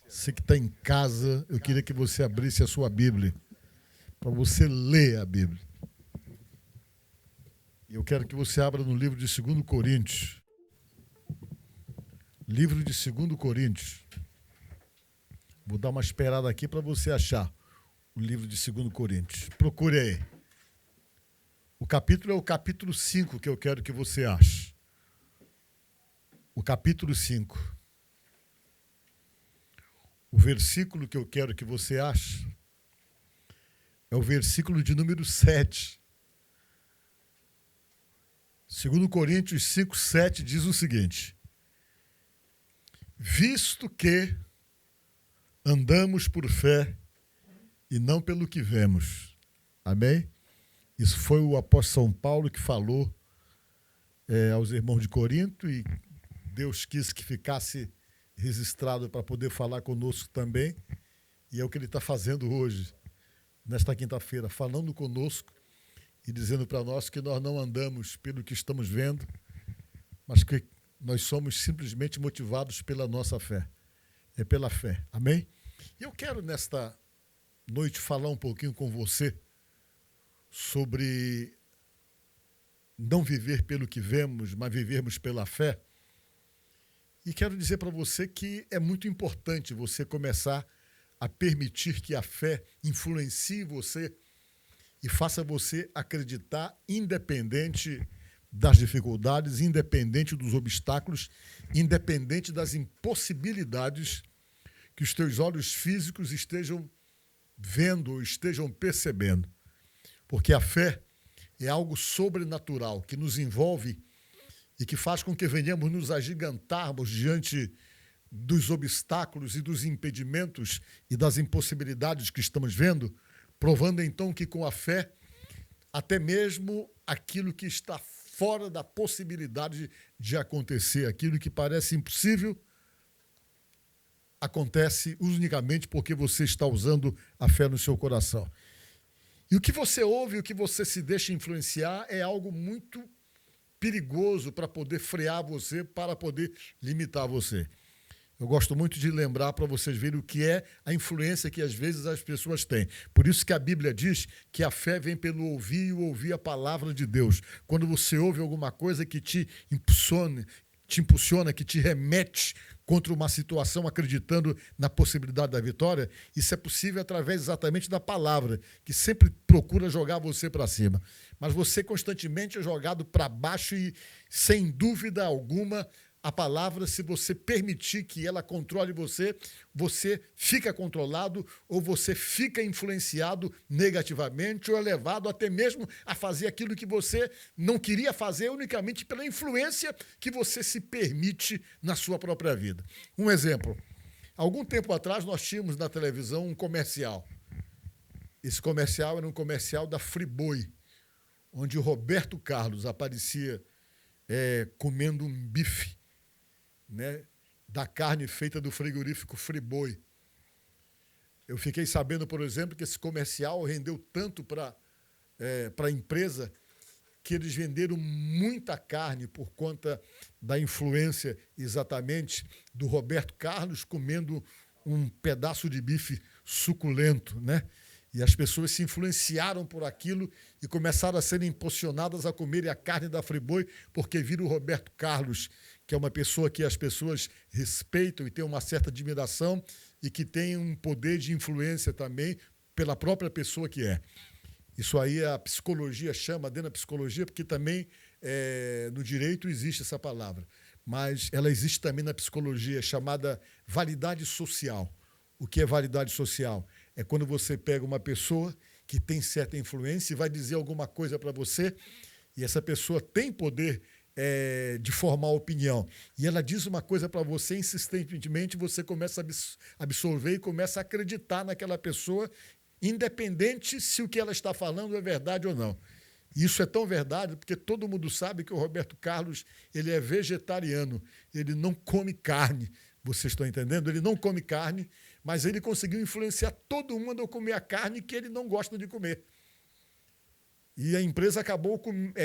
Você que está em casa, eu queria que você abrisse a sua Bíblia, para você ler a Bíblia. Eu quero que você abra no livro de 2 Coríntios. Livro de 2 Coríntios. Vou dar uma esperada aqui para você achar o livro de 2 Coríntios. Procure aí. O capítulo é o capítulo 5 que eu quero que você ache. O capítulo 5. O versículo que eu quero que você ache é o versículo de número 7. 2 Coríntios 5, 7 diz o seguinte: visto que andamos por fé e não pelo que vemos. Amém? Isso foi o apóstolo São Paulo que falou aos irmãos de Corinto, e Deus quis que ficasse registrado para poder falar conosco também, e é o que ele está fazendo hoje, nesta quinta-feira, falando conosco e dizendo para nós que nós não andamos pelo que estamos vendo, mas que nós somos simplesmente motivados pela nossa fé. É pela fé. Amém? E eu quero, nesta noite, falar um pouquinho com você sobre não viver pelo que vemos, mas vivermos pela fé. E quero dizer para você que é muito importante você começar a permitir que a fé influencie você e faça você acreditar, independente das dificuldades, independente dos obstáculos, independente das impossibilidades que os teus olhos físicos estejam vendo ou estejam percebendo. Porque a fé é algo sobrenatural que nos envolve e que faz com que venhamos nos agigantarmos diante dos obstáculos e dos impedimentos e das impossibilidades que estamos vendo, provando então que com a fé, até mesmo aquilo que está fora da possibilidade de acontecer, aquilo que parece impossível, acontece unicamente porque você está usando a fé no seu coração. E o que você ouve, o que você se deixa influenciar é algo muito perigoso para poder frear você, para poder limitar você. Eu gosto muito de lembrar para vocês verem o que é a influência que às vezes as pessoas têm. Por isso que a Bíblia diz que a fé vem pelo ouvir e ouvir a palavra de Deus. Quando você ouve alguma coisa que te impulsiona, que te remete contra uma situação acreditando na possibilidade da vitória, isso é possível através exatamente da palavra, que sempre procura jogar você para cima. Mas você constantemente é jogado para baixo e, sem dúvida alguma, a palavra, se você permitir que ela controle você, você fica controlado ou você fica influenciado negativamente ou é levado até mesmo a fazer aquilo que você não queria fazer unicamente pela influência que você se permite na sua própria vida. Um exemplo. Algum tempo atrás nós tínhamos na televisão um comercial. Esse comercial era um comercial da Friboi, onde o Roberto Carlos aparecia comendo um bife, né, da carne feita do frigorífico Friboi. Eu fiquei sabendo, por exemplo, que esse comercial rendeu tanto para a empresa que eles venderam muita carne por conta da influência exatamente do Roberto Carlos comendo um pedaço de bife suculento, né? E as pessoas se influenciaram por aquilo e começaram a serem impulsionadas a comerem a carne da Friboi, porque viram o Roberto Carlos, que é uma pessoa que as pessoas respeitam e têm uma certa admiração e que tem um poder de influência também pela própria pessoa que é. Isso aí a psicologia chama, dentro da psicologia, porque também no direito existe essa palavra, mas ela existe também na psicologia, chamada validade social. O que é validade social? É quando você pega uma pessoa que tem certa influência e vai dizer alguma coisa para você, e essa pessoa tem poder de formar opinião, e ela diz uma coisa para você insistentemente, você começa a absorver e começa a acreditar naquela pessoa, independente se o que ela está falando é verdade ou não. E isso é tão verdade porque todo mundo sabe que o Roberto Carlos ele é vegetariano, ele não come carne. Vocês estão entendendo? Ele não come carne, mas ele conseguiu influenciar todo mundo a comer a carne que ele não gosta de comer. E a empresa acabou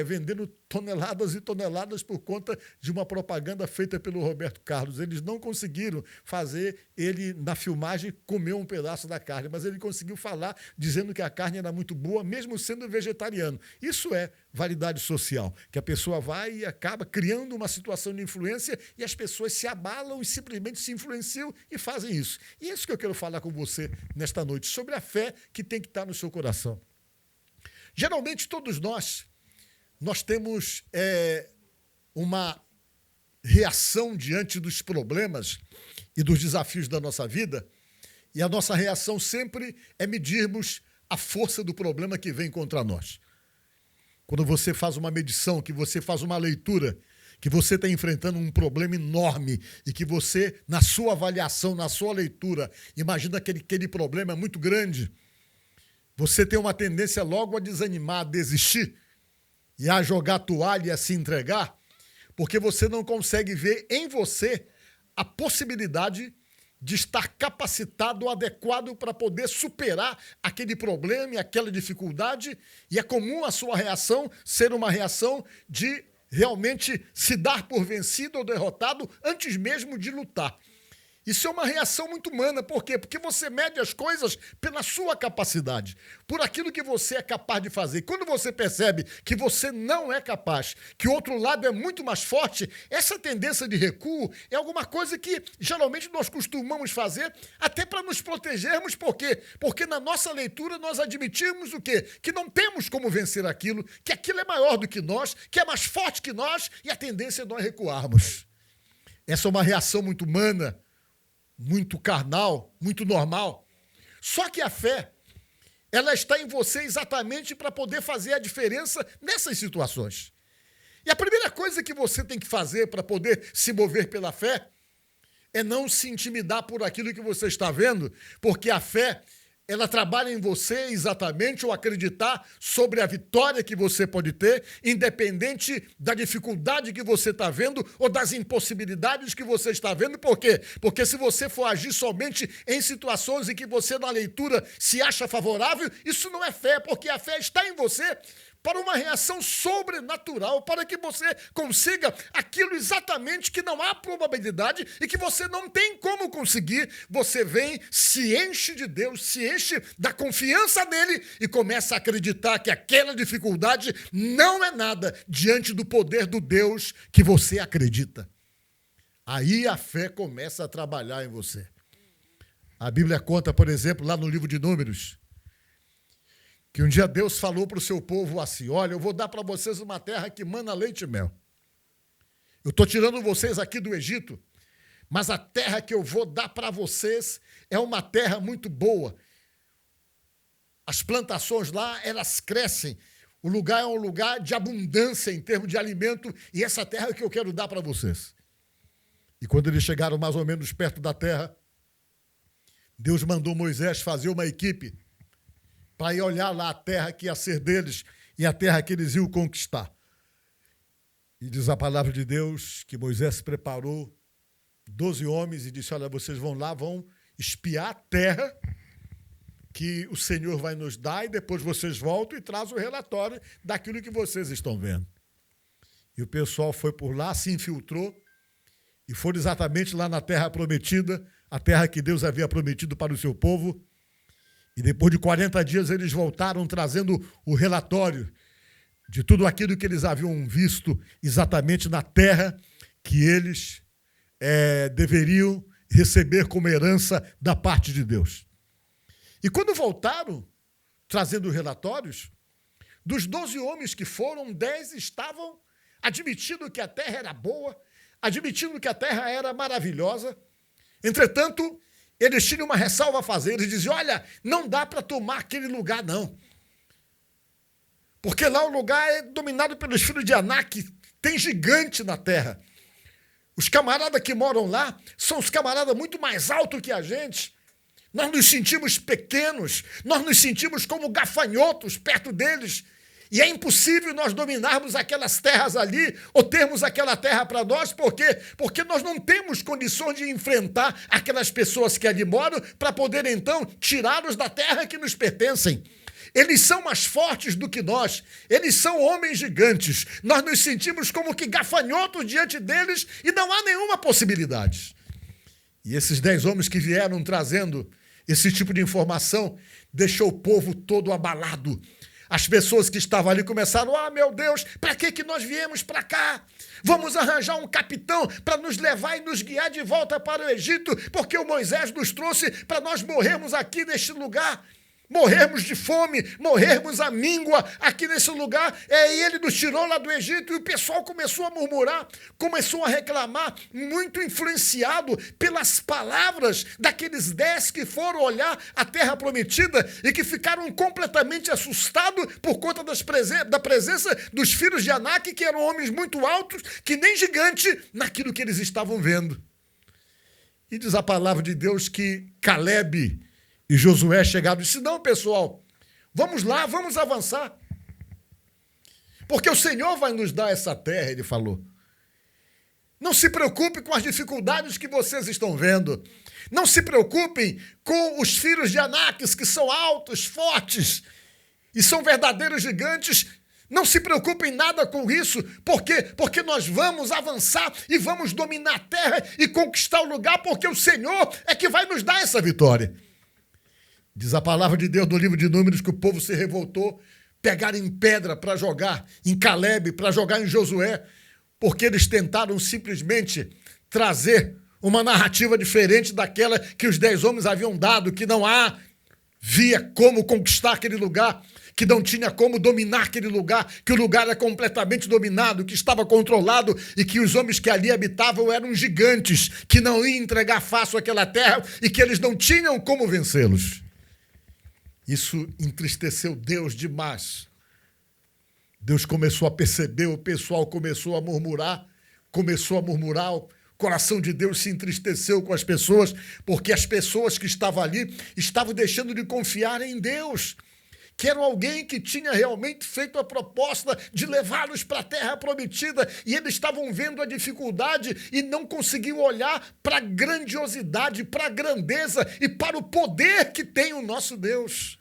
vendendo toneladas e toneladas por conta de uma propaganda feita pelo Roberto Carlos. Eles não conseguiram fazer ele, na filmagem, comer um pedaço da carne, mas ele conseguiu falar dizendo que a carne era muito boa, mesmo sendo vegetariano. Isso é validade social, que a pessoa vai e acaba criando uma situação de influência e as pessoas se abalam e simplesmente se influenciam e fazem isso. E é isso que eu quero falar com você nesta noite, sobre a fé que tem que estar no seu coração. Geralmente, todos nós temos uma reação diante dos problemas e dos desafios da nossa vida, e a nossa reação sempre é medirmos a força do problema que vem contra nós. Quando você faz uma medição, que você faz uma leitura, que você está enfrentando um problema enorme e que você, na sua avaliação, na sua leitura, imagina que aquele problema é muito grande, você tem uma tendência logo a desanimar, a desistir e a jogar a toalha e a se entregar, porque você não consegue ver em você a possibilidade de estar capacitado, adequado para poder superar aquele problema e aquela dificuldade, e é comum a sua reação ser uma reação de realmente se dar por vencido ou derrotado antes mesmo de lutar. Isso é uma reação muito humana. Por quê? Porque você mede as coisas pela sua capacidade, por aquilo que você é capaz de fazer. Quando você percebe que você não é capaz, que o outro lado é muito mais forte, essa tendência de recuo é alguma coisa que geralmente nós costumamos fazer até para nos protegermos. Por quê? Porque na nossa leitura nós admitimos o quê? Que não temos como vencer aquilo, que aquilo é maior do que nós, que é mais forte que nós, e a tendência é nós recuarmos. Essa é uma reação muito humana, muito carnal, muito normal. Só que a fé, ela está em você exatamente para poder fazer a diferença nessas situações. E a primeira coisa que você tem que fazer para poder se mover pela fé é não se intimidar por aquilo que você está vendo, porque a fé, ela trabalha em você exatamente, ou acreditar sobre a vitória que você pode ter, independente da dificuldade que você está vendo ou das impossibilidades que você está vendo. Por quê? Porque se você for agir somente em situações em que você, na leitura, se acha favorável, isso não é fé, porque a fé está em você para uma reação sobrenatural, para que você consiga aquilo exatamente que não há probabilidade e que você não tem como conseguir. Você vem, se enche de Deus, se enche da confiança nele e começa a acreditar que aquela dificuldade não é nada diante do poder do Deus que você acredita. Aí a fé começa a trabalhar em você. A Bíblia conta, por exemplo, lá no livro de Números, que um dia Deus falou para o seu povo assim: olha, eu vou dar para vocês uma terra que mana leite e mel. Eu estou tirando vocês aqui do Egito, mas a terra que eu vou dar para vocês é uma terra muito boa. As plantações lá, elas crescem. O lugar é um lugar de abundância em termos de alimento, e essa terra é que eu quero dar para vocês. E quando eles chegaram mais ou menos perto da terra, Deus mandou Moisés fazer uma equipe para ir olhar lá a terra que ia ser deles e a terra que eles iam conquistar. E diz a palavra de Deus que Moisés preparou 12 homens e disse: olha, vocês vão lá, vão espiar a terra que o Senhor vai nos dar, e depois vocês voltam e trazem o relatório daquilo que vocês estão vendo. E o pessoal foi por lá, se infiltrou, e foram exatamente lá na terra prometida, a terra que Deus havia prometido para o seu povo. E depois de 40 dias eles voltaram trazendo o relatório de tudo aquilo que eles haviam visto exatamente na terra que eles deveriam receber como herança da parte de Deus. E quando voltaram, trazendo relatórios, dos 12 homens que foram, 10 estavam admitindo que a terra era boa, admitindo que a terra era maravilhosa. Entretanto, eles tinham uma ressalva a fazer. Eles diziam: olha, não dá para tomar aquele lugar, não. Porque lá o lugar é dominado pelos filhos de Anak, tem gigante na terra. Os camaradas que moram lá são os camaradas muito mais altos que a gente. Nós nos sentimos pequenos, nós nos sentimos como gafanhotos perto deles. E é impossível nós dominarmos aquelas terras ali, ou termos aquela terra para nós. Por quê? Porque nós não temos condições de enfrentar aquelas pessoas que ali moram para poder, então, tirá-los da terra que nos pertencem. Eles são mais fortes do que nós. Eles são homens gigantes. Nós nos sentimos como que gafanhotos diante deles e não há nenhuma possibilidade. E esses 10 homens que vieram trazendo esse tipo de informação deixou o povo todo abalado. As pessoas que estavam ali começaram: ah, meu Deus, para que nós viemos para cá? Vamos arranjar um capitão para nos levar e nos guiar de volta para o Egito, porque o Moisés nos trouxe para nós morrermos aqui neste lugar. Morrermos de fome, morrermos à míngua aqui nesse lugar. E ele nos tirou lá do Egito e o pessoal começou a murmurar, começou a reclamar, muito influenciado pelas palavras daqueles 10 que foram olhar a terra prometida e que ficaram completamente assustados por conta da presença dos filhos de Anak, que eram homens muito altos, que nem gigante naquilo que eles estavam vendo. E diz a palavra de Deus que Caleb e Josué chegaram e disse: não, pessoal, vamos lá, vamos avançar. Porque o Senhor vai nos dar essa terra, ele falou. Não se preocupe com as dificuldades que vocês estão vendo. Não se preocupem com os filhos de Anak, que são altos, fortes e são verdadeiros gigantes. Não se preocupem nada com isso. Por quê? Porque nós vamos avançar e vamos dominar a terra e conquistar o lugar, porque o Senhor é que vai nos dar essa vitória. Diz a palavra de Deus no livro de Números que o povo se revoltou, pegaram em pedra para jogar em Caleb, para jogar em Josué, porque eles tentaram simplesmente trazer uma narrativa diferente daquela que os 10 homens haviam dado, que não havia como conquistar aquele lugar, que não tinha como dominar aquele lugar, que o lugar era completamente dominado, que estava controlado e que os homens que ali habitavam eram gigantes, que não iam entregar fácil aquela terra e que eles não tinham como vencê-los. Isso entristeceu Deus demais. Deus começou a perceber, o pessoal começou a murmurar, o coração de Deus se entristeceu com as pessoas, porque as pessoas que estavam ali estavam deixando de confiar em Deus, que era alguém que tinha realmente feito a proposta de levá-los para a terra prometida, e eles estavam vendo a dificuldade e não conseguiam olhar para a grandiosidade, para a grandeza e para o poder que tem o nosso Deus.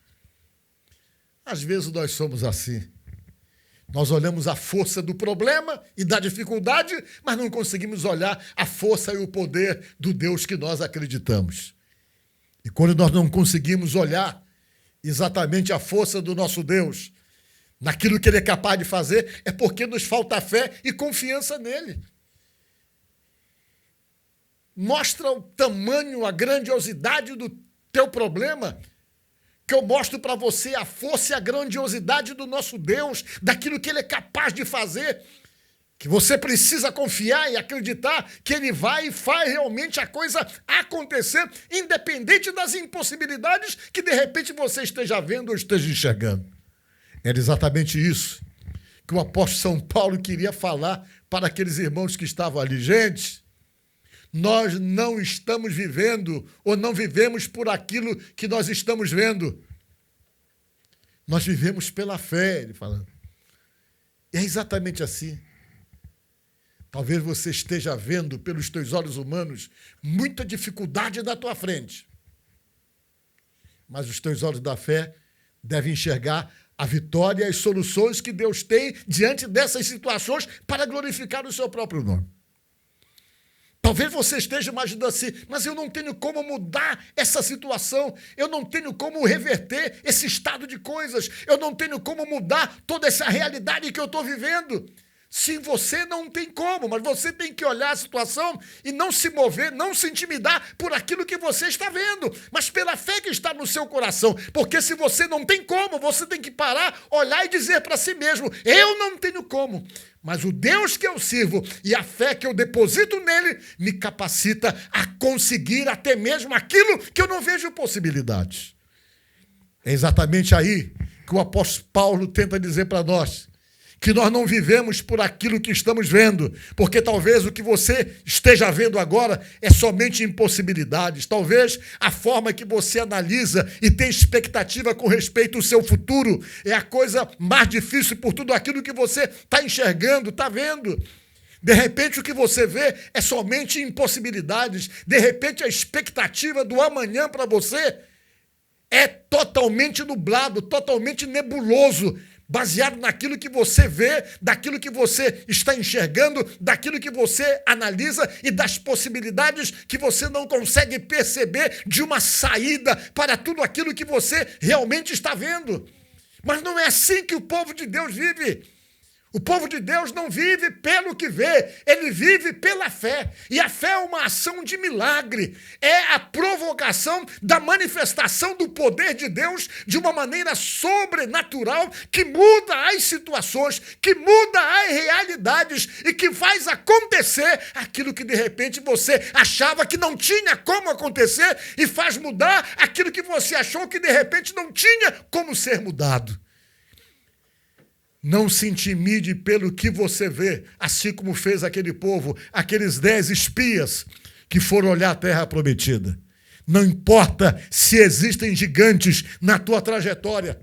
Às vezes nós somos assim. Nós olhamos a força do problema e da dificuldade, mas não conseguimos olhar a força e o poder do Deus que nós acreditamos. E quando nós não conseguimos olhar exatamente a força do nosso Deus, naquilo que Ele é capaz de fazer, é porque nos falta fé e confiança nele. Mostra o tamanho, a grandiosidade do teu problema, que eu mostro para você a força e a grandiosidade do nosso Deus, daquilo que Ele é capaz de fazer, que você precisa confiar e acreditar que Ele vai e faz realmente a coisa acontecer, independente das impossibilidades que de repente você esteja vendo ou esteja enxergando. Era exatamente isso que o apóstolo São Paulo queria falar para aqueles irmãos que estavam ali. Gente, nós não estamos vivendo ou não vivemos por aquilo que nós estamos vendo. Nós vivemos pela fé, ele falando. E é exatamente assim. Talvez você esteja vendo pelos teus olhos humanos muita dificuldade na tua frente. Mas os teus olhos da fé devem enxergar a vitória e as soluções que Deus tem diante dessas situações para glorificar o seu próprio nome. Talvez você esteja imaginando assim: mas eu não tenho como mudar essa situação, eu não tenho como reverter esse estado de coisas, eu não tenho como mudar toda essa realidade que eu estou vivendo. Sim, você não tem como, mas você tem que olhar a situação e não se mover, não se intimidar por aquilo que você está vendo, mas pela fé que está no seu coração. Porque se você não tem como, você tem que parar, olhar e dizer para si mesmo: eu não tenho como, mas o Deus que eu sirvo e a fé que eu deposito nele me capacita a conseguir até mesmo aquilo que eu não vejo possibilidades. É exatamente aí que o apóstolo Paulo tenta dizer para nós que nós não vivemos por aquilo que estamos vendo, porque talvez o que você esteja vendo agora é somente impossibilidades. Talvez a forma que você analisa e tem expectativa com respeito ao seu futuro é a coisa mais difícil por tudo aquilo que você está enxergando, está vendo. De repente o que você vê é somente impossibilidades. De repente a expectativa do amanhã para você é totalmente nublado, totalmente nebuloso, baseado naquilo que você vê, daquilo que você está enxergando, daquilo que você analisa e das possibilidades que você não consegue perceber de uma saída para tudo aquilo que você realmente está vendo. Mas não é assim que o povo de Deus vive. O povo de Deus não vive pelo que vê, ele vive pela fé. E a fé é uma ação de milagre, é a provocação da manifestação do poder de Deus de uma maneira sobrenatural que muda as situações, que muda as realidades e que faz acontecer aquilo que de repente você achava que não tinha como acontecer e faz mudar aquilo que você achou que de repente não tinha como ser mudado. Não se intimide pelo que você vê, assim como fez aquele povo, aqueles 10 espias que foram olhar a terra prometida. Não importa se existem gigantes na tua trajetória.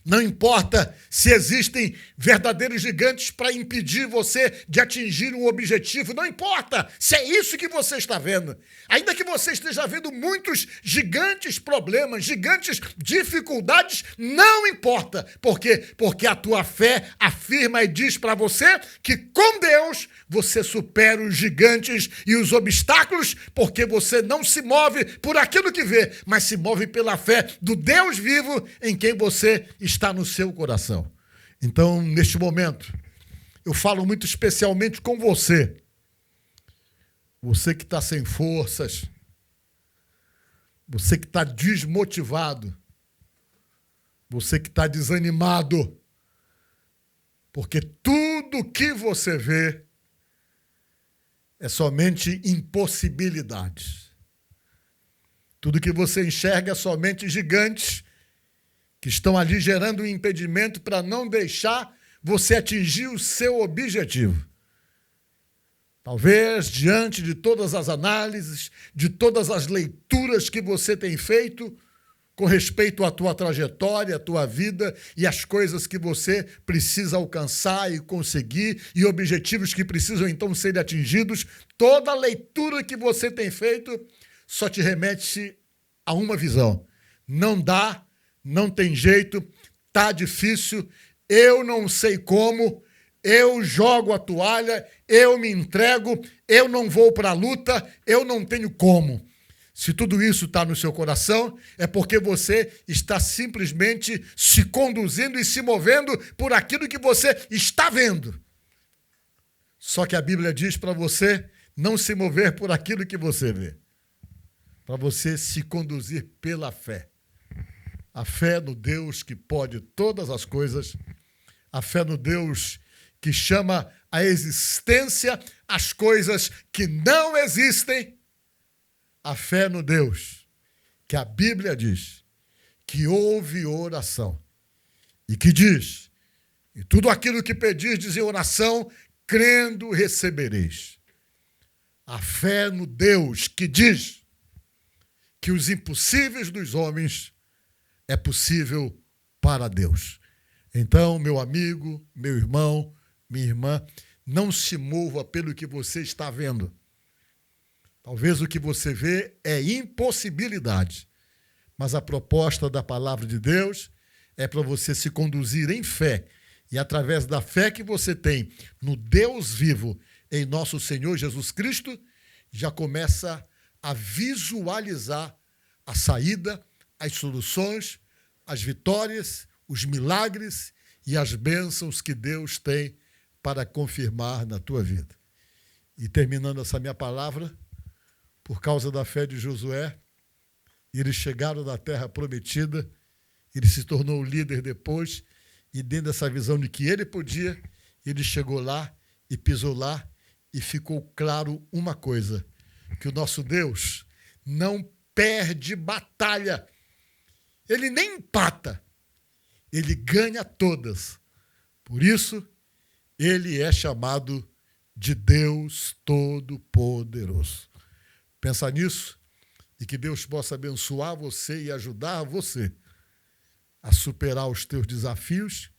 Não importa se existem verdadeiros gigantes para impedir você de atingir um objetivo. Não importa se é isso que você está vendo. Ainda que você esteja vendo muitos gigantes problemas, gigantes dificuldades, não importa. Por quê? Porque a tua fé afirma e diz para você que com Deus você supera os gigantes e os obstáculos, porque você não se move por aquilo que vê, mas se move pela fé do Deus vivo em quem você está no seu coração. Então, neste momento, eu falo muito especialmente com você. Você que está sem forças, você que está desmotivado, você que está desanimado, porque tudo que você vê é somente impossibilidades. Tudo que você enxerga é somente gigantes que estão ali gerando um impedimento para não deixar você atingir o seu objetivo. Talvez, diante de todas as análises, de todas as leituras que você tem feito com respeito à tua trajetória, à tua vida e às coisas que você precisa alcançar e conseguir e objetivos que precisam então ser atingidos, toda a leitura que você tem feito só te remete a uma visão. Não dá, não tem jeito, tá difícil, eu não sei como, eu jogo a toalha, eu me entrego, eu não vou para a luta, eu não tenho como. Se tudo isso está no seu coração, é porque você está simplesmente se conduzindo e se movendo por aquilo que você está vendo. Só que a Bíblia diz para você não se mover por aquilo que você vê, para você se conduzir pela fé. A fé no Deus que pode todas as coisas, a fé no Deus que chama à existência as coisas que não existem, a fé no Deus que a Bíblia diz que ouve oração e que diz, e tudo aquilo que pedirdes em oração, crendo recebereis. A fé no Deus que diz que os impossíveis dos homens é possível para Deus. Então, meu amigo, meu irmão, minha irmã, não se mova pelo que você está vendo. Talvez o que você vê é impossibilidade, mas a proposta da palavra de Deus é para você se conduzir em fé, e através da fé que você tem no Deus vivo, em nosso Senhor Jesus Cristo, já começa a visualizar a saída, as soluções, as vitórias, os milagres e as bênçãos que Deus tem para confirmar na tua vida. E terminando essa minha palavra, por causa da fé de Josué, eles chegaram na terra prometida, ele se tornou líder depois, e dentro dessa visão de que ele podia, ele chegou lá e pisou lá, e ficou claro uma coisa, que o nosso Deus não perde batalha, ele nem empata, ele ganha todas. Por isso, ele é chamado de Deus Todo-Poderoso. Pensa nisso e que Deus possa abençoar você e ajudar você a superar os teus desafios,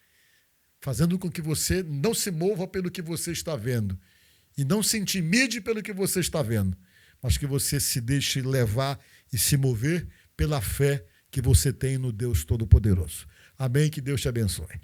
fazendo com que você não se mova pelo que você está vendo e não se intimide pelo que você está vendo, mas que você se deixe levar e se mover pela fé que você tem no Deus Todo-Poderoso. Amém? Que Deus te abençoe.